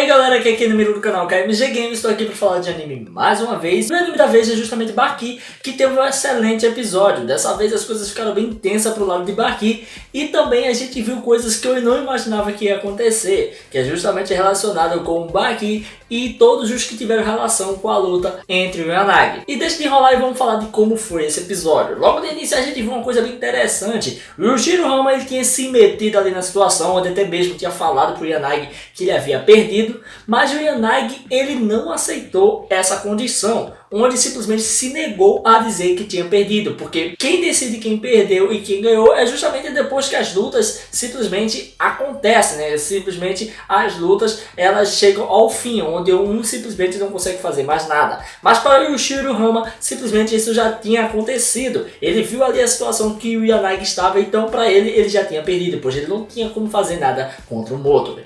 galera, aqui é Ken número do canal KMG Games, estou aqui para falar de anime mais uma vez. O anime da vez é justamente Baki, que teve um excelente episódio. Dessa vez as coisas ficaram bem tensas pro lado de Baki e também a gente viu coisas que eu não imaginava que ia acontecer, que é justamente relacionado com o Baki e todos os que tiveram relação com a luta entre o Yanagi. E deixa de enrolar e vamos falar de como foi esse episódio. Logo no início a gente viu uma coisa bem interessante. O Yujiro Hama ele tinha se metido ali na situação, onde até mesmo tinha falado pro Yanagi que ele havia perdido, mas o Yanagi ele não aceitou essa condição, onde simplesmente se negou a dizer que tinha perdido, porque quem decide quem perdeu e quem ganhou é justamente depois que as lutas simplesmente acontecem, né? Simplesmente as lutas elas chegam ao fim, onde um simplesmente não consegue fazer mais nada. Mas para o Yujiro Hama simplesmente isso já tinha acontecido. Ele viu ali a situação que o Yanagi estava, então para ele já tinha perdido, pois ele não tinha como fazer nada contra o Moto.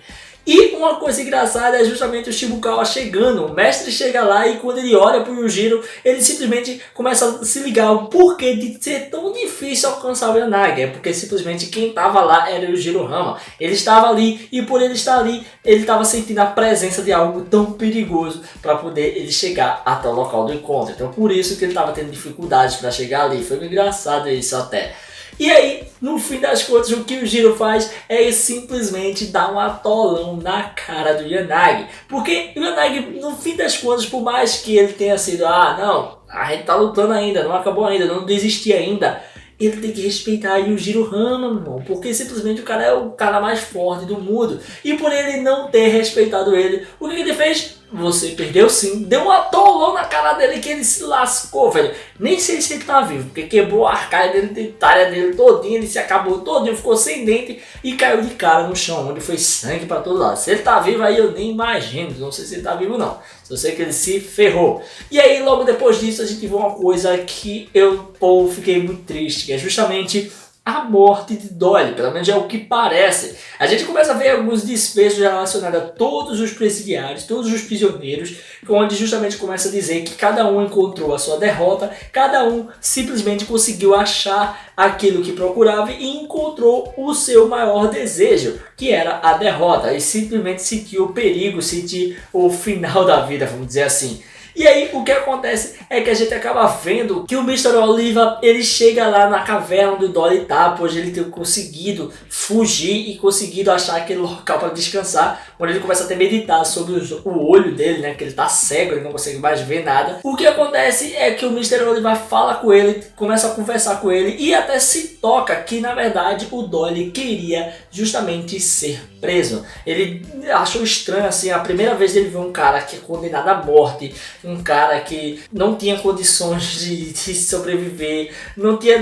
E uma coisa engraçada é justamente o Shibukawa chegando. O mestre chega lá e quando ele olha pro Yujiro, ele simplesmente começa a se ligar o porquê de ser tão difícil alcançar o Yanagi. É porque simplesmente quem estava lá era o Yujiro Hama. Ele estava ali e por ele estar ali, ele estava sentindo a presença de algo tão perigoso para poder ele chegar até o local do encontro. Então por isso que ele estava tendo dificuldades para chegar ali. Foi engraçado isso até. E aí, no fim das contas, o que o Yujiro faz é simplesmente dar um atolão na cara do Yanagi. Porque o Yanagi, no fim das contas, por mais que ele tenha sido, não, a gente tá lutando ainda, não acabou ainda, não desisti ainda, ele tem que respeitar o Yujiro Hama, irmão, porque simplesmente o cara é o cara mais forte do mundo. E por ele não ter respeitado ele, o que ele fez? Você perdeu sim, deu um atolão na cara dele que ele se lascou, velho. Nem sei se ele tá vivo, porque quebrou a arcaia dentária dele todinha, ele se acabou todinho, ficou sem dente e caiu de cara no chão, onde foi sangue pra todo lado. Se ele tá vivo aí eu nem imagino, não sei se ele tá vivo não. Só sei que ele se ferrou. E aí logo depois disso a gente viu uma coisa que eu fiquei muito triste, que é justamente a morte de Dolly, pelo menos é o que parece. A gente começa a ver alguns desfechos relacionados a todos os presidiários, todos os prisioneiros, onde justamente começa a dizer que cada um encontrou a sua derrota, cada um simplesmente conseguiu achar aquilo que procurava e encontrou o seu maior desejo, que era a derrota, e simplesmente sentiu o perigo, sentiu o final da vida, vamos dizer assim. E aí o que acontece é que a gente acaba vendo que o Mr. Oliva ele chega lá na caverna do Dolly tá, pois ele tem conseguido fugir e conseguido achar aquele local para descansar, onde ele começa a ter meditar sobre o olho dele, né, que ele tá cego, ele não consegue mais ver nada. O que acontece é que o Mr. Oliva fala com ele, começa a conversar com ele e até se toca que na verdade o Dolly queria justamente ser preso. Ele achou estranho assim, a primeira vez ele vê um cara que é condenado à morte, um cara que não tinha condições de sobreviver, não tinha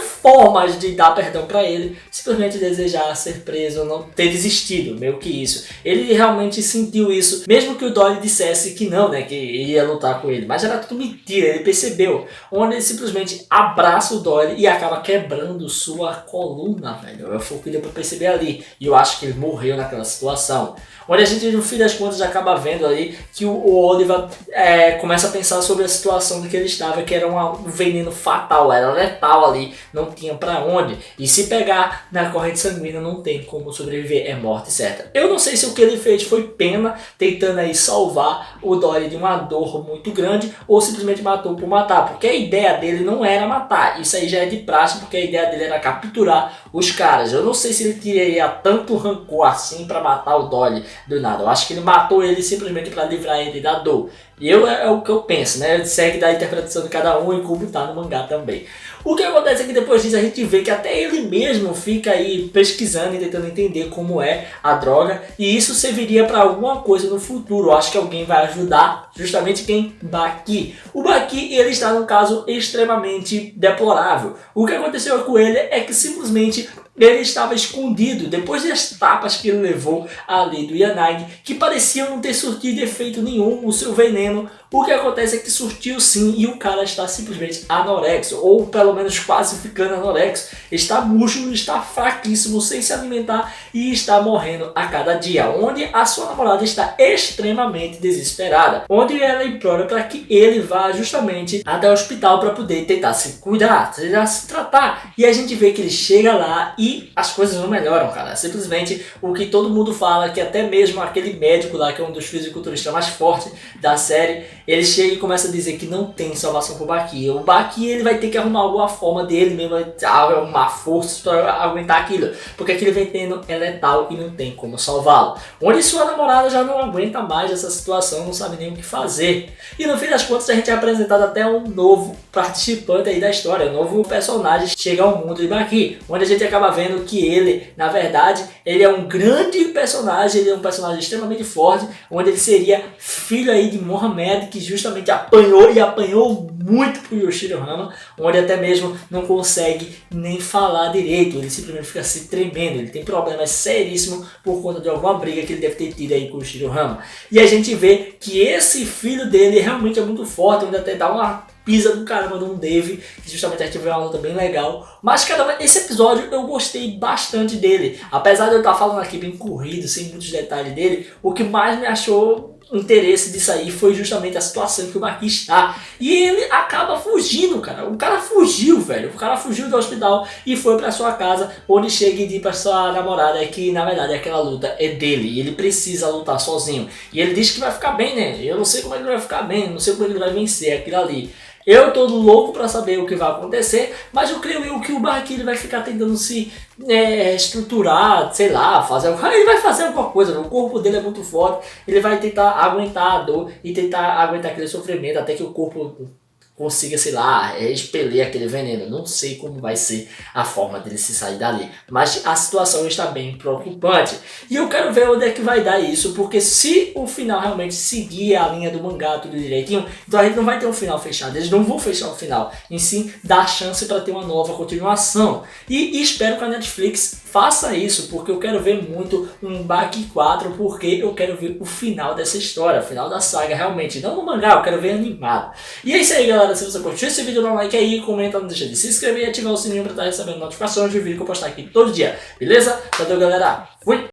formas de dar perdão para ele, simplesmente desejar ser preso, não ter desistido, meio que isso. Ele realmente sentiu isso, mesmo que o Dolly dissesse que não, né, que ia lutar com ele, mas era tudo mentira, ele percebeu, onde ele simplesmente abraça o Dolly e acaba quebrando sua coluna, velho. Foi o que deu pra perceber ali, e eu acho que ele morreu naquela situação. Onde a gente, no fim das contas, acaba vendo ali que o Oliva começa a pensar sobre a situação que ele estava, que era um veneno fatal, era letal ali, não tinha pra onde. E se pegar na corrente sanguínea não tem como sobreviver, é morte certa. Eu não sei se o que ele fez foi pena, tentando aí salvar o Dolly de uma dor muito grande, ou simplesmente matou por matar, porque a ideia dele não era matar, isso aí já é de praxe, porque a ideia dele era capturar os caras. Eu não sei se ele teria tanto rancor assim pra matar o Dolly do nada. Eu acho que ele matou ele simplesmente para livrar ele da dor. E é o que eu penso, né? Segue da interpretação de cada um e como tá no mangá também. O que acontece é que depois disso a gente vê que até ele mesmo fica aí pesquisando e tentando entender como é a droga. E isso serviria para alguma coisa no futuro. Eu acho que alguém vai ajudar, justamente quem? Baki. O Baki, ele está num caso extremamente deplorável. O que aconteceu com ele é que simplesmente ele estava escondido depois das tapas que ele levou ali do Yanagi, que pareciam não ter surtido efeito nenhum o seu veneno. O que acontece é que surtiu sim e o cara está simplesmente anorexo, ou pelo menos quase ficando ficando anorexo, está murcho, está fraquíssimo, sem se alimentar e está morrendo a cada dia, onde a sua namorada está extremamente desesperada, onde ela implora para que ele vá justamente até o hospital para poder tentar se cuidar, tentar se tratar. E a gente vê que ele chega lá e as coisas não melhoram, cara. Simplesmente o que todo mundo fala, que até mesmo aquele médico lá, que é um dos fisiculturistas mais fortes da série, ele chega e começa a dizer que não tem salvação pro Baki. O Baki, ele vai ter que arrumar alguma forma dele mesmo, arrumar forças para aguentar aquilo, porque aquele veneno é letal e não tem como salvá-lo. Onde sua namorada já não aguenta mais essa situação, não sabe nem o que fazer. E no fim das contas a gente é apresentado até um novo participante aí da história, um novo personagem chega ao mundo de Baki, onde a gente acaba vendo que ele, na verdade, ele é um grande personagem, ele é um personagem extremamente forte, onde ele seria filho aí de Mohamed, que justamente apanhou e apanhou muito pro Yoshiro Hama, onde até mesmo não consegue nem falar direito, ele simplesmente fica se tremendo, ele tem problemas seríssimos por conta de alguma briga que ele deve ter tido aí com o Yoshiro Hama. E a gente vê que esse filho dele realmente é muito forte, onde até dá uma pisa do caramba de um Dave, que justamente a gente vê uma luta bem legal. Mas caramba, esse episódio eu gostei bastante dele. Apesar de eu estar falando aqui bem corrido, sem muitos detalhes dele, o que mais me achou interesse disso aí foi justamente a situação que o Baki está. E ele acaba fugindo, cara. O cara fugiu, velho. O cara fugiu do hospital e foi pra sua casa, onde chega e diz pra sua namorada que na verdade aquela luta é dele e ele precisa lutar sozinho. E ele diz que vai ficar bem, né? Eu não sei como ele vai ficar bem, não sei como ele vai vencer aquilo ali. Eu tô louco pra saber o que vai acontecer, mas eu creio que o Baki ele vai ficar tentando se estruturar, sei lá, fazer alguma coisa. Ele vai fazer alguma coisa, o corpo dele é muito forte, ele vai tentar aguentar a dor e tentar aguentar aquele sofrimento até que o corpo consiga, sei lá, expelir aquele veneno. Não sei como vai ser a forma dele se sair dali, mas a situação está bem preocupante. E eu quero ver onde é que vai dar isso, porque se o final realmente seguir a linha do mangá tudo direitinho, então a gente não vai ter um final fechado, eles não vão fechar o final, em sim dar chance para ter uma nova continuação. E espero que a Netflix faça isso, porque eu quero ver muito um Baki 4, porque eu quero ver o final dessa história, o final da saga realmente, não no mangá, eu quero ver animado. E é isso aí, galera. Se você curtiu esse vídeo, dá um like aí, comenta, não deixa de se inscrever e ativar o sininho para estar recebendo notificações de vídeo que eu postar aqui todo dia, beleza? Valeu, galera, fui!